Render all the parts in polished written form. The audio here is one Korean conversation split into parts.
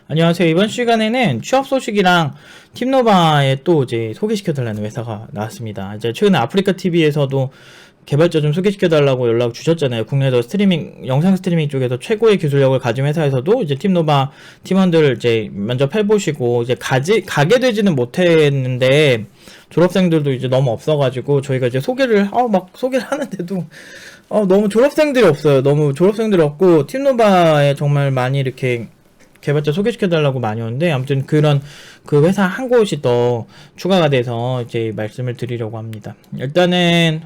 안녕하세요. 이번 시간에는 취업 소식이랑 팀노바에 또 이제 소개시켜달라는 회사가 나왔습니다. 이제 최근에 아프리카 TV에서도 개발자 좀 소개시켜달라고 연락 주셨잖아요. 국내에서 영상 스트리밍 쪽에서 최고의 기술력을 가진 회사에서도 이제 팀노바 팀원들 이제 면접 해보시고 이제 가게 되지는 못했는데 졸업생들도 이제 너무 없어가지고 저희가 이제 소개를 하는데도 너무 졸업생들이 없어요. 너무 졸업생들이 없고 팀노바에 정말 많이 이렇게 개발자 소개시켜달라고 많이 오는데, 아무튼 그런 그 회사 한 곳이 더 추가가 돼서 이제 말씀을 드리려고 합니다. 일단은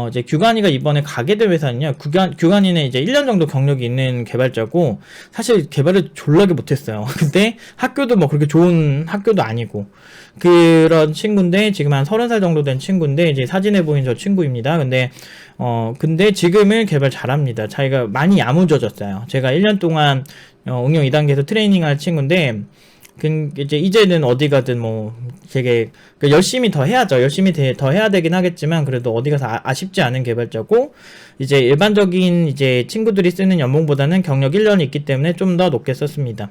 이제 규관이가 이번에 가게 된 회사는요, 규관이는 이제 1년 정도 경력이 있는 개발자고, 사실 개발을 졸라게 못했어요. 근데 학교도 뭐 그렇게 좋은 학교도 아니고, 그런 친구인데, 지금 한 30살 정도 된 친구인데, 이제 사진에 보인 저 친구입니다. 근데 지금은 개발 잘합니다. 자기가 많이 야무져졌어요. 제가 1년 동안 응용 2단계에서 트레이닝할 친구인데, 이제는 어디 가든 뭐 되게 열심히 더 해야죠. 열심히 더 해야 되긴 하겠지만 그래도 어디 가서 아쉽지 않은 개발자고, 이제 일반적인 이제 친구들이 쓰는 연봉보다는 경력 1년이 있기 때문에 좀 더 높게 썼습니다.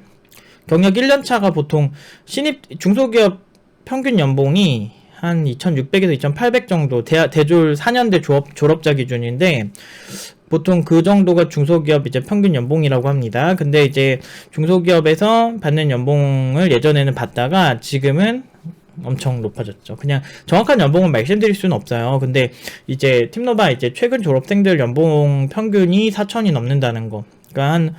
경력 1년 차가 보통 중소기업 평균 연봉이 한 2,600에서 2,800 정도, 대졸 4년대 졸업자 기준인데, 보통 그 정도가 중소기업 이제 평균 연봉이라고 합니다. 근데 이제 중소기업에서 받는 연봉을 예전에는 받다가 지금은 엄청 높아졌죠. 그냥 정확한 연봉은 말씀드릴 수는 없어요. 근데 이제 팀노바 이제 최근 졸업생들 연봉 평균이 4천이 넘는다는 거. 그러니까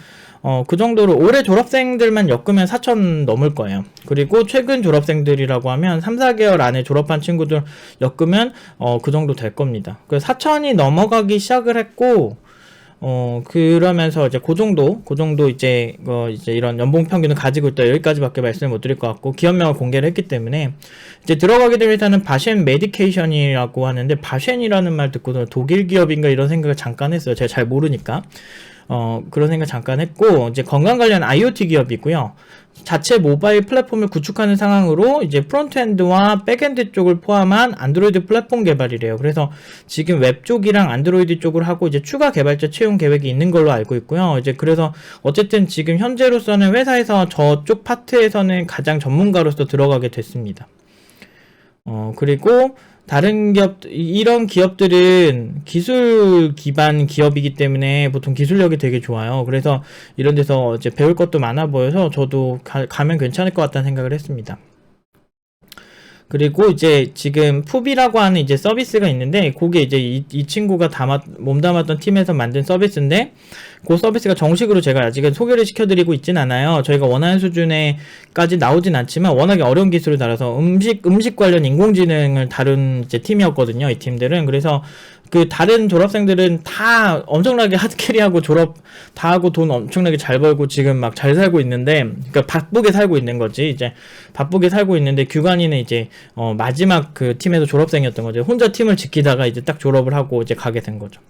그 정도로 올해 졸업생들만 엮으면 4천 넘을 거예요. 그리고 최근 졸업생들이라고 하면 3, 4개월 안에 졸업한 친구들 엮으면 그 정도 될 겁니다. 그 4천이 넘어가기 시작을 했고, 그러면서 이제 그 정도 이제 이런 연봉 평균을 가지고 있다. 여기까지밖에 말씀을 못 드릴 것 같고, 기업명을 공개를 했기 때문에 이제 들어가게 될 회사는 바셴 메디케이션이라고 하는데, 바셴이라는 말 듣고 독일 기업인가 이런 생각을 잠깐 했어요. 제가 잘 모르니까. 그런 생각 잠깐 했고, 이제 건강 관련 IoT 기업이고요. 자체 모바일 플랫폼을 구축하는 상황으로 이제 프론트엔드와 백엔드 쪽을 포함한 안드로이드 플랫폼 개발이래요. 그래서 지금 웹 쪽이랑 안드로이드 쪽을 하고 이제 추가 개발자 채용 계획이 있는 걸로 알고 있고요. 이제 그래서 어쨌든 지금 현재로서는 회사에서 저쪽 파트에서는 가장 전문가로서 들어가게 됐습니다. 그리고 다른 이런 기업들은 기술 기반 기업이기 때문에 보통 기술력이 되게 좋아요. 그래서 이런 데서 이제 배울 것도 많아 보여서 저도 가면 괜찮을 것 같다는 생각을 했습니다. 그리고 이제 지금 푸비라고 하는 이제 서비스가 있는데, 그게 이제 이 친구가 몸담았던 팀에서 만든 서비스인데, 그 서비스가 정식으로 제가 아직은 소개를 시켜드리고 있진 않아요. 저희가 원하는 수준에까지 나오진 않지만 워낙에 어려운 기술을 달아서 음식 관련 인공지능을 다룬 이제 팀이었거든요. 이 팀들은. 그래서 그 다른 졸업생들은 다 엄청나게 하드캐리하고 졸업 다 하고 돈 엄청나게 잘 벌고 지금 막 잘 살고 있는데, 그러니까 바쁘게 살고 있는 거지. 이제 바쁘게 살고 있는데, 규관이는 이제 마지막 그 팀에서 졸업생이었던 거죠. 혼자 팀을 지키다가 이제 딱 졸업을 하고 이제 가게 된 거죠.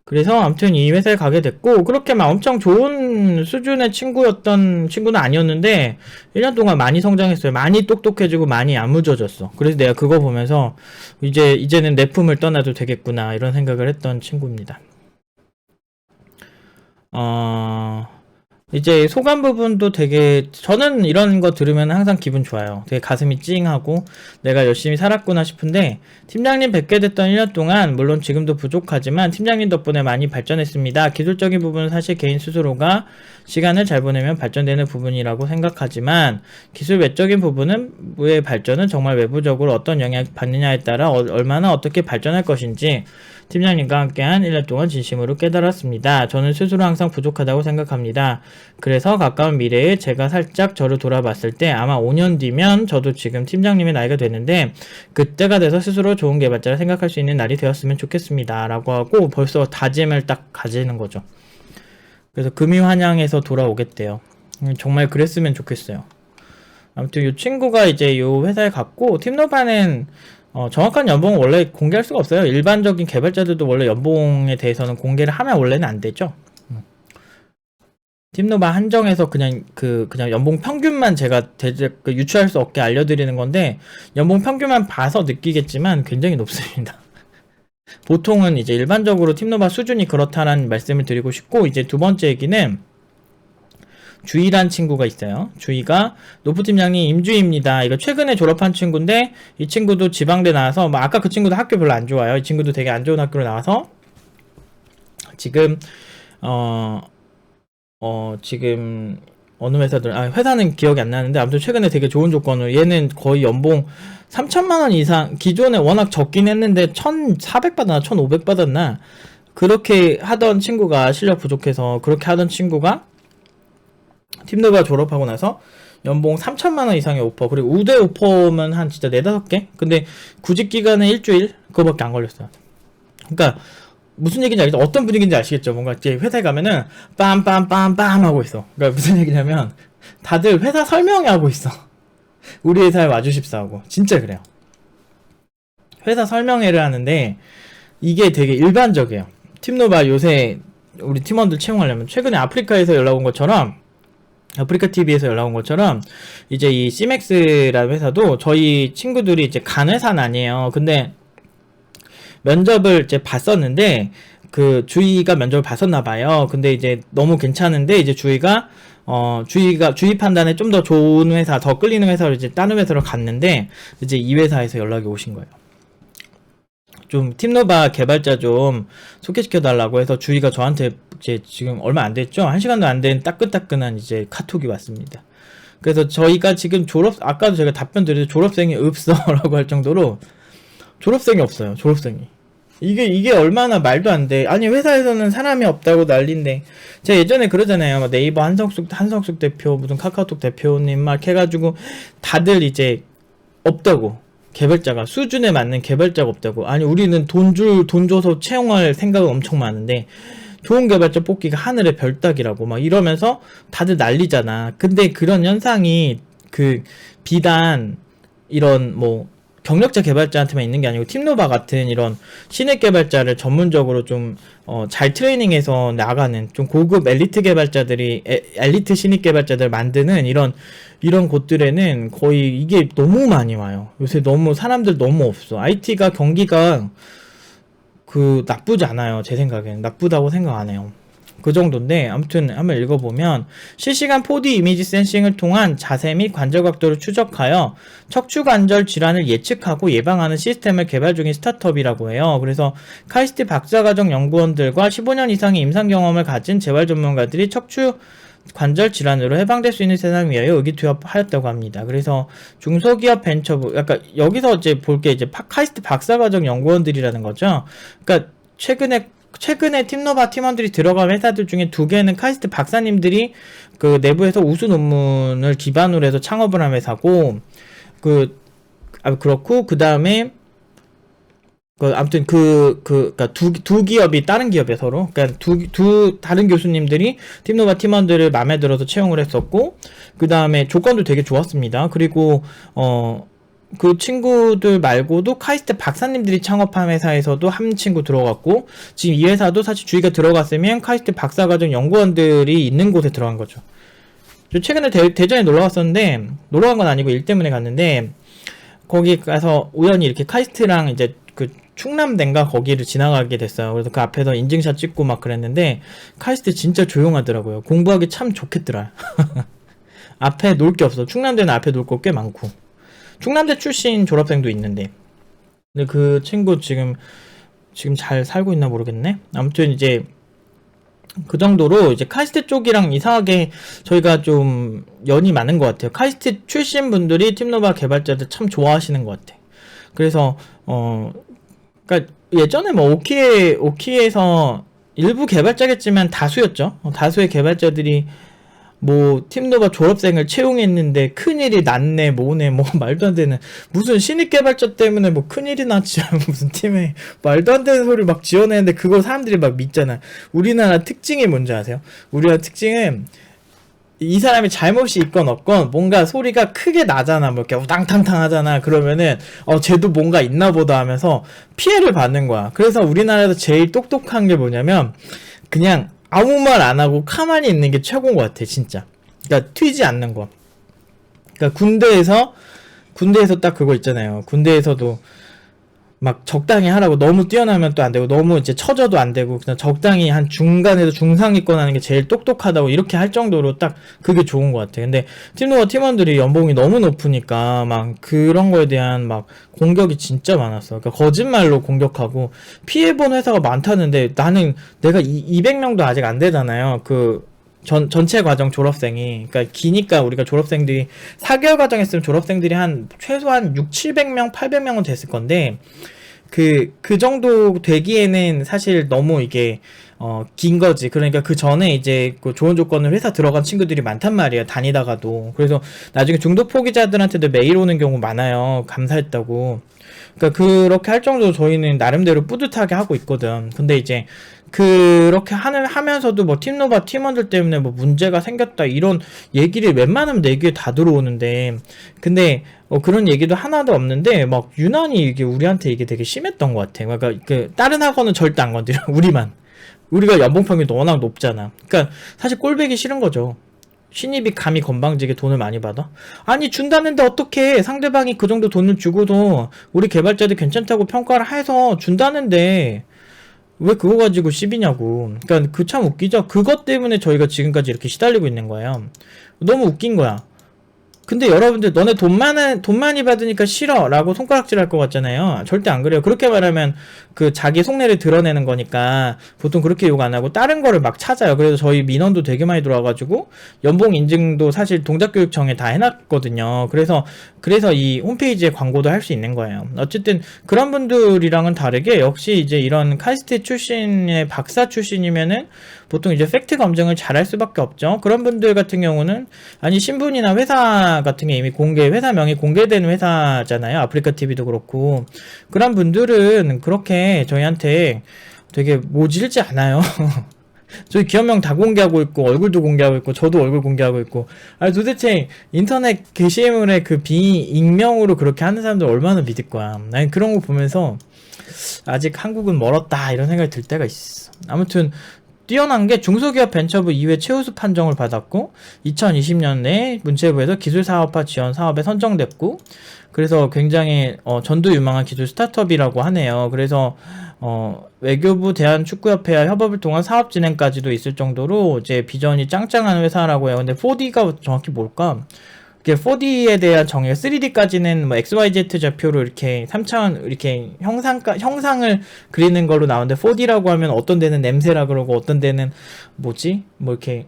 그래서 아무튼 이 회사에 가게 됐고, 그렇게 막 엄청 좋은 수준의 친구는 아니었는데 1년 동안 많이 성장했어요. 많이 똑똑해지고 많이 야무져졌어. 그래서 내가 그거 보면서 이제는 내 품을 떠나도 되겠구나 이런 생각을 했던 친구입니다. 이제 소감 부분도 되게, 저는 이런 거 들으면 항상 기분 좋아요. 되게 가슴이 찡하고 내가 열심히 살았구나 싶은데, 팀장님 뵙게 됐던 1년 동안 물론 지금도 부족하지만 팀장님 덕분에 많이 발전했습니다. 기술적인 부분은 사실 개인 스스로가 시간을 잘 보내면 발전되는 부분이라고 생각하지만, 기술 외적인 부분의 발전은 정말 외부적으로 어떤 영향을 받느냐에 따라 얼마나 어떻게 발전할 것인지 팀장님과 함께한 1년 동안 진심으로 깨달았습니다. 저는 스스로 항상 부족하다고 생각합니다. 그래서 가까운 미래에 제가 살짝 저를 돌아봤을 때 아마 5년 뒤면 저도 지금 팀장님의 나이가 되는데, 그때가 돼서 스스로 좋은 개발자를 생각할 수 있는 날이 되었으면 좋겠습니다. 라고 하고 벌써 다짐을 딱 가지는 거죠. 그래서 금이환영해서 돌아오겠대요. 정말 그랬으면 좋겠어요. 아무튼 이 친구가 이제 이 회사에 갔고, 팀노바는 정확한 연봉은 원래 공개할 수가 없어요. 일반적인 개발자들도 원래 연봉에 대해서는 공개를 하면 원래는 안 되죠. 팀노바 한정해서 그냥 연봉 평균만 제가 유추할 수 없게 알려드리는 건데, 연봉 평균만 봐서 느끼겠지만 굉장히 높습니다. 보통은 이제 일반적으로 팀노바 수준이 그렇다는 말씀을 드리고 싶고, 이제 두 번째 얘기는 주희란 친구가 있어요. 주희가 노프팀장님 임주희입니다. 이거 최근에 졸업한 친구인데 이 친구도 지방대 나와서 뭐 아까 그 친구도 학교 별로 안 좋아요. 이 친구도 되게 안 좋은 학교로 나와서 지금 지금 어느 회사들 회사는 기억이 안 나는데 아무튼 최근에 되게 좋은 조건으로 얘는 거의 연봉 3천만원 이상 기존에 워낙 적긴 했는데 1,400 받았나 1,500 받았나 그렇게 하던 친구가 실력 부족해서 그렇게 하던 친구가 팀노바 졸업하고 나서 연봉 3천만원 이상의 오퍼 그리고 우대 오퍼면 한 진짜 4-5개? 근데 구직 기간은 일주일? 그거밖에 안 걸렸어요. 그러니까 무슨 얘기인지 알겠죠? 어떤 분위기인지 아시겠죠? 뭔가 이제 회사에 가면은 빰빰빰빰 하고 있어. 그러니까 무슨 얘기냐면 다들 회사 설명회 하고 있어. 우리 회사에 와주십사 하고. 진짜 그래요. 회사 설명회를 하는데 이게 되게 일반적이에요. 팀노바 요새 우리 팀원들 채용하려면 최근에 아프리카에서 연락 온 것처럼 아프리카 TV에서 연락 온 것처럼 이제 이 시맥스라는 회사도 저희 친구들이 이제 간 회사는 아니에요. 근데 면접을 이제 봤었는데 그 주희가 면접을 봤었나 봐요. 근데 이제 너무 괜찮은데 이제 주희 판단에 좀 더 좋은 회사, 더 끌리는 회사로 이제 다른 회사로 갔는데 이제 이 회사에서 연락이 오신 거예요. 좀 팀노바 개발자 좀 소개시켜 달라고 해서 주희가 저한테 이제 지금 얼마 안 됐죠? 1시간도 안 된 따끈따끈한 이제 카톡이 왔습니다. 그래서 저희가 지금 아까도 제가 답변 드려도 졸업생이 없어 라고 할 정도로 졸업생이 없어요. 졸업생이. 이게 얼마나 말도 안 돼. 아니 회사에서는 사람이 없다고 난린데 제가 예전에 그러잖아요. 네이버 한석숙 대표 무슨 카카오톡 대표님 막 해가지고 다들 이제 없다고. 개발자가 수준에 맞는 개발자가 없다고. 아니 우리는 돈 줘서 채용할 생각은 엄청 많은데 좋은 개발자 뽑기가 하늘의 별 따기라고 막 이러면서 다들 난리잖아. 근데 그런 현상이 그 비단 이런 뭐 경력자 개발자한테만 있는 게 아니고 팀노바 같은 이런 신입 개발자를 전문적으로 좀 잘 트레이닝해서 나가는 좀 고급 엘리트 개발자들이 엘리트 신입 개발자들 만드는 이런 곳들에는 거의 이게 너무 많이 와요. 요새 너무 사람들 너무 없어. IT가 경기가 그 나쁘지 않아요. 제 생각에는 나쁘다고 생각 안 해요. 그 정도인데 아무튼 한번 읽어보면 실시간 4D 이미지 센싱을 통한 자세 및 관절 각도를 추적하여 척추관절 질환을 예측하고 예방하는 시스템을 개발 중인 스타트업이라고 해요. 그래서 카이스트 박사과정 연구원들과 15년 이상의 임상 경험을 가진 재활 전문가들이 척추 관절 질환으로 해방될 수 있는 세상을 위하여 의기투합하였다고 합니다. 그래서 중소기업 벤처부, 약간 여기서 이제 볼 게 이제 카이스트 박사과정 연구원들이라는 거죠. 그러니까 최근에 팀노바 팀원들이 들어간 회사들 중에 2개는 카이스트 박사님들이 그 내부에서 우수 논문을 기반으로 해서 창업을 한 회사고, 그렇고, 그 다음에, 아무튼 그니까 두 기업이 다른 기업에 서로, 그니까 다른 교수님들이 팀노바 팀원들을 마음에 들어서 채용을 했었고, 그 다음에 조건도 되게 좋았습니다. 그리고, 그 친구들 말고도 카이스트 박사님들이 창업한 회사에서도 한 친구 들어갔고 지금 이 회사도 사실 주희가 들어갔으면 카이스트 박사과정 연구원들이 있는 곳에 들어간 거죠. 저 최근에 대전에 놀러 갔었는데 놀러 간 건 아니고 일 때문에 갔는데 거기 가서 우연히 이렇게 카이스트랑 이제 그 충남대인가 거기를 지나가게 됐어요. 그래서 그 앞에서 인증샷 찍고 막 그랬는데 카이스트 진짜 조용하더라고요. 공부하기 참 좋겠더라. 앞에 놀 게 없어. 충남대는 앞에 놀 거 꽤 많고. 충남대 출신 졸업생도 있는데 근데 그 친구 지금 잘 살고 있나 모르겠네. 아무튼 이제 그 정도로 이제 카이스트 쪽이랑 이상하게 저희가 좀 연이 많은 것 같아요. 카이스트 출신 분들이 팀노바 개발자들 참 좋아하시는 것 같아. 그래서 그러니까 예전에 뭐 오키에서 일부 개발자겠지만 다수였죠. 다수의 개발자들이 뭐 팀노바 졸업생을 채용했는데 큰일이 났네 뭐네 뭐 말도 안 되는 무슨 신입 개발자 때문에 뭐 큰일이 났지 무슨 팀에 말도 안 되는 소리를 막 지어내는데 그걸 사람들이 막 믿잖아. 우리나라 특징이 뭔지 아세요? 우리나라 특징은 이 사람이 잘못이 있건 없건 뭔가 소리가 크게 나잖아. 뭐 이렇게 우당탕탕 하잖아. 그러면은 쟤도 뭔가 있나 보다 하면서 피해를 받는 거야. 그래서 우리나라에서 제일 똑똑한 게 뭐냐면 그냥 아무 말 안 하고 가만히 있는 게 최고인 것 같아, 진짜. 그러니까 튀지 않는 거. 그러니까 군대에서 딱 그거 있잖아요. 군대에서도 막 적당히 하라고, 너무 뛰어나면 또 안 되고 너무 이제 처져도 안 되고 그냥 적당히 한 중간에서 중상위권 하는 게 제일 똑똑하다고 이렇게 할 정도로 딱 그게 좋은 것 같아. 근데 팀노바 팀원들이 연봉이 너무 높으니까 막 그런 거에 대한 막 공격이 진짜 많았어. 그러니까 거짓말로 공격하고 피해본 회사가 많다는데 나는 내가 200명도 아직 안 되잖아요. 전체 과정 졸업생이. 그러니까 기니까 우리가 졸업생들이 4개월 과정 했으면 졸업생들이 한 최소한 6, 700명, 800명은 됐을 건데 그 정도 되기에는 사실 너무 이게 긴 거지. 그러니까 그 전에 이제 그 좋은 조건을 회사 들어간 친구들이 많단 말이야. 다니다가도. 그래서 나중에 중도 포기자들한테도 메일 오는 경우 많아요. 감사했다고. 그러니까 그렇게 할 정도로 저희는 나름대로 뿌듯하게 하고 있거든. 근데 이제 그렇게 하면서도 뭐 팀노바 팀원들 때문에 뭐 문제가 생겼다 이런 얘기를 웬만하면 내 귀에 다 들어오는데, 근데 그런 얘기도 하나도 없는데 막 유난히 이게 우리한테 이게 되게 심했던 것 같아. 그러니까 그 다른 학원은 절대 안 건드려. 우리가 연봉 평균도 워낙 높잖아. 그러니까 사실 꼴배기 싫은 거죠. 신입이 감히 건방지게 돈을 많이 받아? 아니, 준다는데 어떻게 상대방이 그 정도 돈을 주고도 우리 개발자들 괜찮다고 평가를 해서 준다는데 왜 그거 가지고 시비냐고. 그러니까 그 참 웃기죠. 그것 때문에 저희가 지금까지 이렇게 시달리고 있는 거예요. 너무 웃긴 거야. 근데 여러분들 너네 돈 많이 받으니까 싫어 라고 손가락질 할 것 같잖아요. 절대 안 그래요. 그렇게 말하면 그 자기 속내를 드러내는 거니까 보통 그렇게 욕 안 하고 다른 거를 막 찾아요. 그래서 저희 민원도 되게 많이 들어와가지고 연봉 인증도 사실 동작교육청에 다 해놨거든요. 그래서 이 홈페이지에 광고도 할 수 있는 거예요. 어쨌든 그런 분들이랑은 다르게 역시 이제 이런 카이스트 출신의 박사 출신이면은 보통 이제 팩트 검증을 잘 할 수밖에 없죠. 그런 분들 같은 경우는 아니 신분이나 회사 같은 게 이미 회사명이 공개된 회사잖아요. 아프리카 TV도 그렇고. 그런 분들은 그렇게 저희한테 되게 모질지 않아요. 저희 기업명 다 공개하고 있고 얼굴도 공개하고 있고 저도 얼굴 공개하고 있고. 아니 도대체 인터넷 게시물에 그 비익명으로 그렇게 하는 사람들 얼마나 믿을 거야. 난 그런 거 보면서 아직 한국은 멀었다 이런 생각이 들 때가 있어. 아무튼 뛰어난 게 중소기업 벤처부 2회 최우수 판정을 받았고 2020년에 문체부에서 기술사업화 지원 사업에 선정됐고, 그래서 굉장히 전도유망한 기술 스타트업이라고 하네요. 그래서 외교부 대한축구협회와 협업을 통한 사업 진행까지도 있을 정도로 이제 비전이 짱짱한 회사라고 해요. 근데 4D가 정확히 뭘까? 4D에 대한 정의가 3D까지는 뭐 XYZ 좌표로 이렇게 3차원 이렇게 형상을 그리는 걸로 나오는데 4D라고 하면 어떤 데는 냄새라 그러고 어떤 데는 뭐지? 뭐 이렇게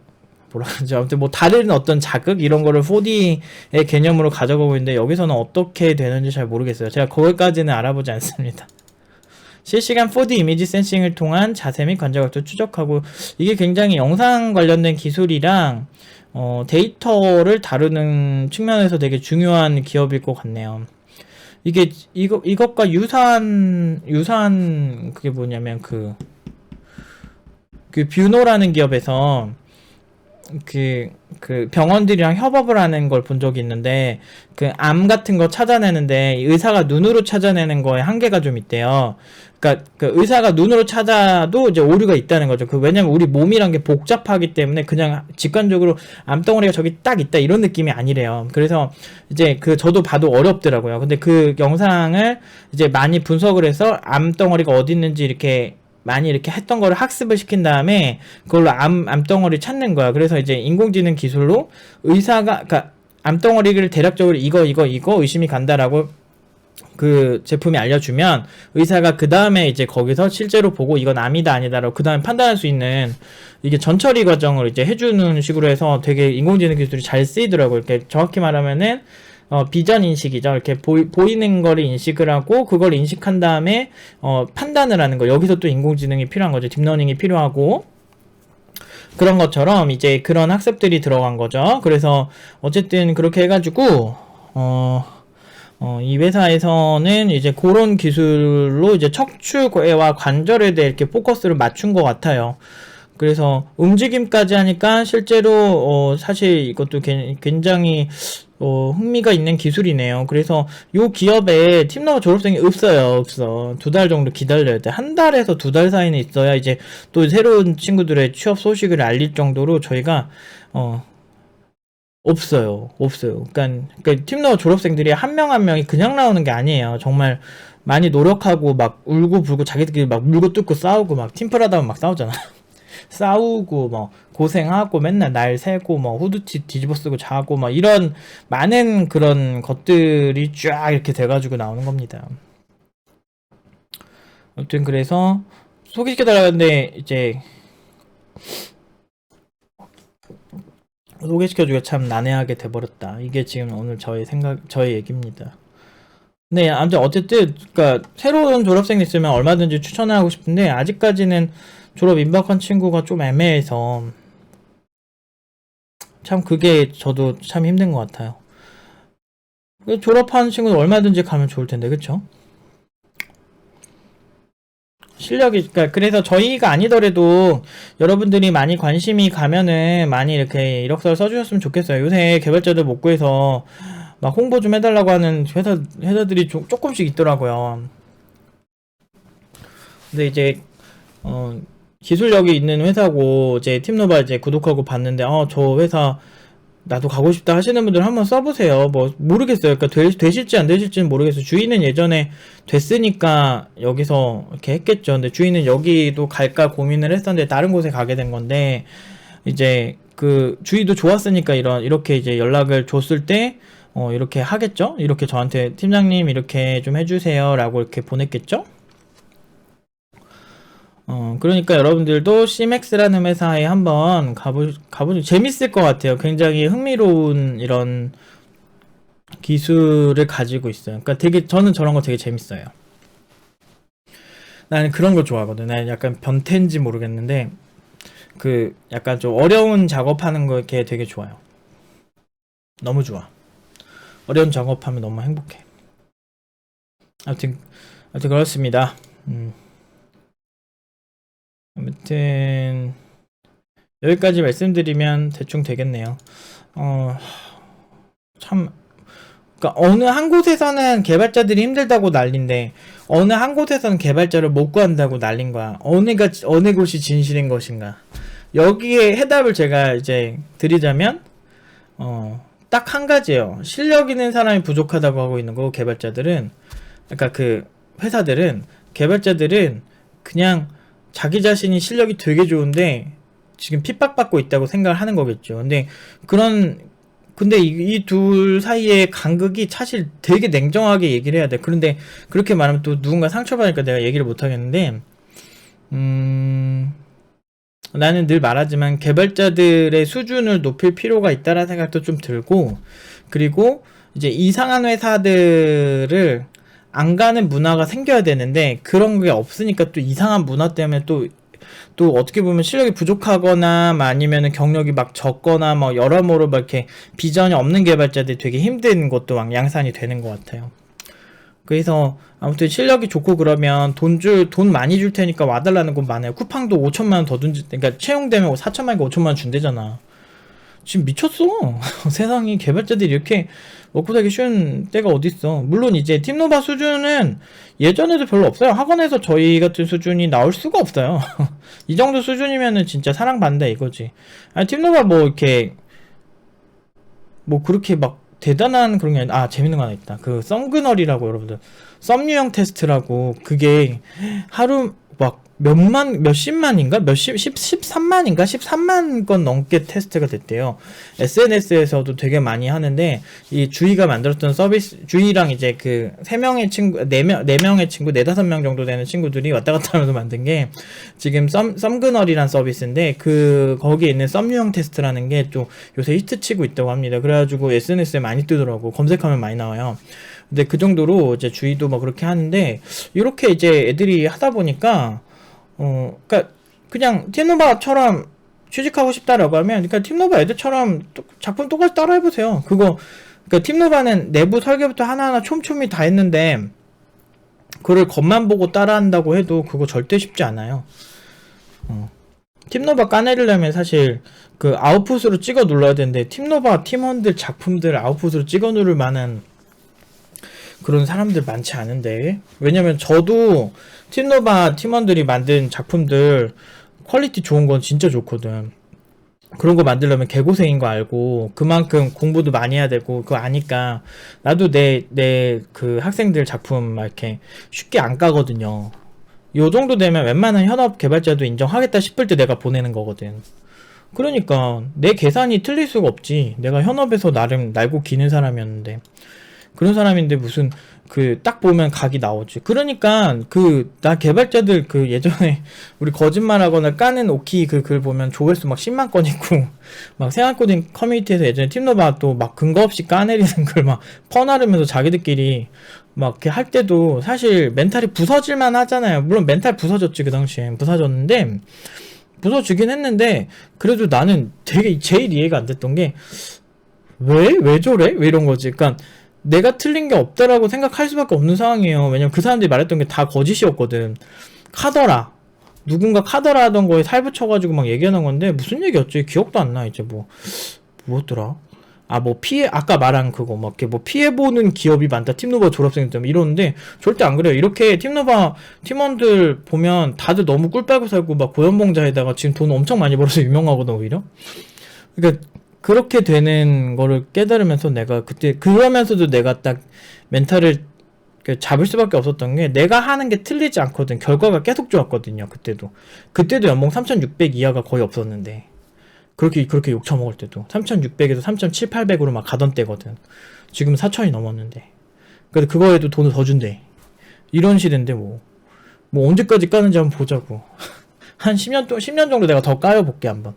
뭐라 그러지? 아무튼 뭐 다른 어떤 자극 이런 거를 4D의 개념으로 가져가고 있는데 여기서는 어떻게 되는지 잘 모르겠어요. 제가 거기까지는 알아보지 않습니다. 실시간 4D 이미지 센싱을 통한 자세 및 관자각도 추적하고, 이게 굉장히 영상 관련된 기술이랑 데이터를 다루는 측면에서 되게 중요한 기업일 것 같네요. 이것과 유사한 그게 뭐냐면 그 뷰노라는 기업에서 그 병원들이랑 협업을 하는 걸 본 적이 있는데, 그 암 같은 거 찾아내는데 의사가 눈으로 찾아내는 거에 한계가 좀 있대요. 그러니까 그 의사가 눈으로 찾아도 이제 오류가 있다는 거죠. 왜냐면 우리 몸이란 게 복잡하기 때문에 그냥 직관적으로 암덩어리가 저기 딱 있다 이런 느낌이 아니래요. 그래서 이제 저도 봐도 어렵더라고요. 근데 그 영상을 이제 많이 분석을 해서 암덩어리가 어디 있는지 이렇게 많이 이렇게 했던 거를 학습을 시킨 다음에 그걸로 암덩어리 찾는 거야. 그래서 이제 인공지능 기술로 의사가, 그러니까 암덩어리를 대략적으로 이거 의심이 간다라고 그 제품이 알려주면 의사가 그 다음에 이제 거기서 실제로 보고 이건 암이다 아니다라고 그 다음에 판단할 수 있는 이게 전처리 과정을 이제 해주는 식으로 해서 되게 인공지능 기술이 잘 쓰이더라고요. 이렇게 정확히 말하면은 비전 인식이죠. 이렇게 보이는 거를 인식을 하고 그걸 인식한 다음에 판단을 하는 거. 여기서 또 인공지능이 필요한 거죠. 딥러닝이 필요하고. 그런 것처럼 이제 그런 학습들이 들어간 거죠. 그래서 어쨌든 그렇게 해가지고 이 회사에서는 이제 그런 기술로 이제 척추와 관절에 대해 이렇게 포커스를 맞춘 것 같아요. 그래서 움직임까지 하니까 실제로 사실 이것도 굉장히 흥미가 있는 기술이네요. 그래서 요 기업에 팀너버 졸업생이 없어. 2달 정도 기다려야 돼. 1달에서 2달 사이는 있어야 이제 또 새로운 친구들의 취업 소식을 알릴 정도로 저희가 없어요. 없어요. 그러니까 팀노바 졸업생들이 한 명 한 명이 그냥 나오는 게 아니에요. 정말 많이 노력하고 막 울고 불고 자기들끼리 막 물고 뜯고 싸우고 막 팀플하다 보면 막 싸우잖아. 싸우고 뭐 고생하고 맨날 날 새고 뭐 후드티 뒤집어 쓰고 자고 막 이런 많은 그런 것들이 쫙 이렇게 돼가지고 나오는 겁니다. 아무튼 그래서 소개시켜달라는데 이제 소개시켜주기가 참 난해하게 돼버렸다. 이게 지금 오늘 저의 얘기입니다. 네, 아무튼 어쨌든 그러니까 새로운 졸업생 있으면 얼마든지 추천을 하고 싶은데 아직까지는 졸업 임박한 친구가 좀 애매해서 참 그게 저도 참 힘든 것 같아요. 졸업하는 친구는 얼마든지 가면 좋을 텐데, 그쵸? 실력이, 그러니까 그래서 저희가 아니더라도 여러분들이 많이 관심이 가면은 많이 이렇게 이력서를 써주셨으면 좋겠어요. 요새 개발자들 못 구해서 막 홍보 좀 해달라고 하는 회사들이 조금씩 있더라고요. 근데 이제, 기술력이 있는 회사고, 이제 팀노바 이제 구독하고 봤는데, 저 회사 나도 가고 싶다 하시는 분들 한번 써보세요. 뭐 모르겠어요. 그러니까 되실지 안 되실지는 모르겠어요. 주인은 예전에 됐으니까 여기서 이렇게 했겠죠. 근데 주인은 여기도 갈까 고민을 했었는데 다른 곳에 가게 된 건데 이제 그 주위도 좋았으니까 이렇게 이제 연락을 줬을 때 이렇게 하겠죠. 이렇게 저한테 팀장님 이렇게 좀 해주세요라고 이렇게 보냈겠죠. 그러니까 여러분들도 CMAX라는 회사에 한번 가보시면 재밌을 것 같아요. 굉장히 흥미로운 이런 기술을 가지고 있어요. 그러니까 저는 저런 거 되게 재밌어요. 나는 그런 거 좋아하거든. 나는 약간 변태인지 모르겠는데, 약간 좀 어려운 작업하는 거 이렇게 되게 좋아요. 너무 좋아. 어려운 작업하면 너무 행복해. 아무튼 그렇습니다. 아무튼 여기까지 말씀드리면 대충 되겠네요. 참 그러니까 어느 한 곳에서는 개발자들이 힘들다고 난린데 어느 한 곳에서는 개발자를 못 구한다고 난린 거야. 어느 곳이 진실인 것인가? 여기에 해답을 제가 이제 드리자면 딱 한 가지예요. 실력 있는 사람이 부족하다고 하고 있는 거고 개발자들은 그러니까 그 회사들은 개발자들은 그냥 자기 자신이 실력이 되게 좋은데 지금 핍박받고 있다고 생각을 하는 거겠죠. 근데 이 둘 사이의 간극이 사실 되게 냉정하게 얘기를 해야 돼. 그런데 그렇게 말하면 또 누군가 상처받으니까 내가 얘기를 못 하겠는데 나는 늘 말하지만 개발자들의 수준을 높일 필요가 있다라는 생각도 좀 들고 그리고 이제 이상한 회사들을 안 가는 문화가 생겨야 되는데 그런 게 없으니까 또 이상한 문화 때문에 또 어떻게 보면 실력이 부족하거나 아니면은 경력이 막 적거나 뭐 여러모로 막 이렇게 비전이 없는 개발자들이 되게 힘든 것도 막 양산이 되는 것 같아요. 그래서 아무튼 실력이 좋고 그러면 돈 많이 줄 테니까 와달라는 곳 많아요. 쿠팡도 5천만 원 더 그러니까 채용되면 4천만 원인가 5천만 원 준대잖아. 지금 미쳤어. 세상이 개발자들이 이렇게 먹고 살기 쉬운 때가 어딨어. 물론 이제 팀노바 수준은 예전에도 별로 없어요. 학원에서 저희 같은 수준이 나올 수가 없어요. 이 정도 수준이면은 진짜 사랑받는다 이거지. 아니 팀노바 뭐 이렇게 뭐 그렇게 막 대단한 그런 게 아니라 재밌는 거 하나 있다. 그 썸그널이라고 여러분들 썸 유형 테스트라고 그게 하루 막 몇십만인가? 13만인가? 13만 건 넘게 테스트가 됐대요. SNS에서도 되게 많이 하는데, 이 주희가 만들었던 서비스, 주희랑 이제 그 3명의 친구, 4명의 친구, 4-5명 정도 되는 친구들이 왔다 갔다 하면서 만든 게, 지금 썸그널이란 서비스인데, 거기에 있는 썸 유형 테스트라는 게 또 요새 히트치고 있다고 합니다. 그래가지고 SNS에 많이 뜨더라고. 검색하면 많이 나와요. 근데 그 정도로 이제 주희도 막 그렇게 하는데, 이렇게 이제 애들이 하다 보니까, 그러니까 그냥 팀노바처럼 취직하고 싶다라고 하면, 그러니까 팀노바 애들처럼 작품 똑같이 따라 해보세요. 그러니까 팀노바는 내부 설계부터 하나하나 촘촘히 다 했는데, 그걸 겉만 보고 따라한다고 해도 그거 절대 쉽지 않아요. 팀노바 까내리려면 사실 그 아웃풋으로 찍어 눌러야 되는데, 팀노바 팀원들 작품들 아웃풋으로 찍어 누를 만한 그런 사람들 많지 않은데, 왜냐면 저도 팀노바 팀원들이 만든 작품들 퀄리티 좋은 건 진짜 좋거든. 그런 거 만들려면 개고생인 거 알고 그만큼 공부도 많이 해야 되고 그거 아니까 나도 내 그 학생들 작품 막 이렇게 쉽게 안 까거든요. 요 정도 되면 웬만한 현업 개발자도 인정하겠다 싶을 때 내가 보내는 거거든. 그러니까 내 계산이 틀릴 수가 없지. 내가 현업에서 나름 날고 기는 사람이었는데 그런 사람인데 무슨 그 딱 보면 각이 나오지. 그러니까 그 나 개발자들 그 예전에 우리 거짓말하거나 까는 오키 그 글 보면 조회수 막 10만 건 있고 막 생활코딩 커뮤니티에서 예전에 팀노바 또 막 근거 없이 까내리는 글 막 퍼나르면서 자기들끼리 막 이렇게 할 때도 사실 멘탈이 부서질만 하잖아요. 물론 멘탈 부서졌지. 그 당시엔 부서졌는데 부서지긴 했는데 그래도 나는 되게 제일 이해가 안 됐던 게 왜 저래? 왜 이런 거지. 그러니까 내가 틀린 게 없다라고 생각할 수밖에 없는 상황이에요. 왜냐면 그 사람들이 말했던 게 다 거짓이었거든. 카더라. 누군가 카더라 하던 거에 살 붙여가지고 막 얘기하는 건데 무슨 얘기였지? 기억도 안 나. 이제 뭐였더라? 아, 뭐 아까 말한 그거, 막, 이렇게 뭐 피해보는 기업이 많다. 팀노바 졸업생 때문에 이러는데, 절대 안 그래요. 이렇게 팀노바 팀원들 보면 다들 너무 꿀 빨고 살고, 막 고연봉자에다가 지금 돈 엄청 많이 벌어서 유명하거든, 오히려. 그러니까, 그렇게 되는 거를 깨달으면서 내가 그때, 그러면서도 내가 딱 멘탈을 잡을 수밖에 없었던 게, 내가 하는 게 틀리지 않거든. 결과가 계속 좋았거든요, 그때도. 그때도 연봉 3,600 이하가 거의 없었는데. 그렇게 욕 처먹을 때도 3,600에서 3,700, 800으로 막 가던 때거든. 지금 4,000이 넘었는데. 근데 그거에도 돈을 더 준대. 이런 시대인데 뭐 언제까지 까는지 한번 보자고. 한 10년 정도 내가 더 까여볼게 한번.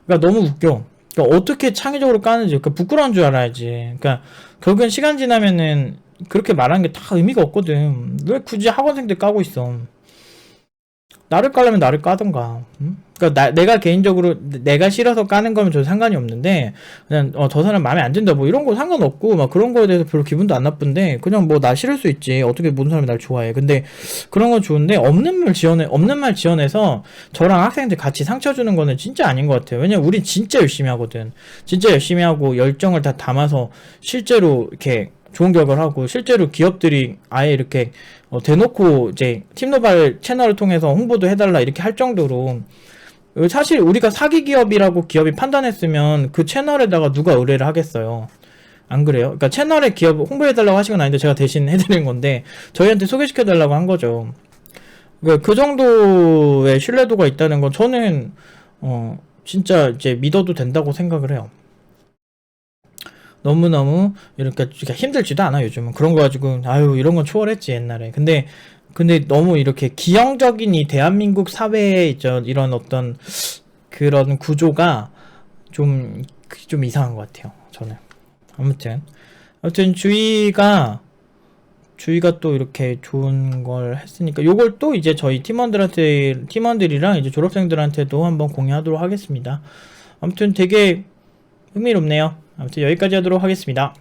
그러니까 너무 웃겨. 그러니까 어떻게 창의적으로 까는지 그러니까 부끄러운 줄 알아야지. 그러니까 결국엔 시간 지나면은 그렇게 말하는 게 다 의미가 없거든. 왜 굳이 학원생들 까고 있어. 나를 까려면 나를 까던가. 응? 그러니까 내가 개인적으로 내가 싫어서 까는 거면 저 상관이 없는데 그냥 저 사람 마음에 안 든다 뭐 이런 거 상관없고 막 그런 거에 대해서 별로 기분도 안 나쁜데 그냥 뭐 나 싫을 수 있지. 어떻게 모든 사람이 날 좋아해. 근데 그런 건 좋은데 없는 말 지어내서 저랑 학생들 같이 상처 주는 거는 진짜 아닌 것 같아요. 왜냐면 우린 진짜 열심히 하거든. 진짜 열심히 하고 열정을 다 담아서 실제로 이렇게 좋은 결과를 하고 실제로 기업들이 아예 이렇게 대놓고 이제 팀노발 채널을 통해서 홍보도 해달라 이렇게 할 정도로 사실 우리가 사기 기업이라고 기업이 판단했으면 그 채널에다가 누가 의뢰를 하겠어요. 안 그래요? 그러니까 채널에 기업 홍보해달라고 하신 건 아닌데 제가 대신 해드린 건데 저희한테 소개시켜달라고 한 거죠. 그러니까 그 정도의 신뢰도가 있다는 건 저는 진짜 이제 믿어도 된다고 생각을 해요. 너무너무 이렇게 힘들지도 않아 요즘은. 그런 거 가지고 아유 이런 건 초월했지 옛날에. 근데 너무 이렇게 기형적인 이 대한민국 사회의 이런 어떤 그런 구조가 좀 이상한 것 같아요 저는. 아무튼 주희가 또 이렇게 좋은 걸 했으니까 요걸 또 이제 저희 팀원들이랑 이제 졸업생들한테도 한번 공유하도록 하겠습니다. 아무튼 되게 흥미롭네요. 아무튼 여기까지 하도록 하겠습니다.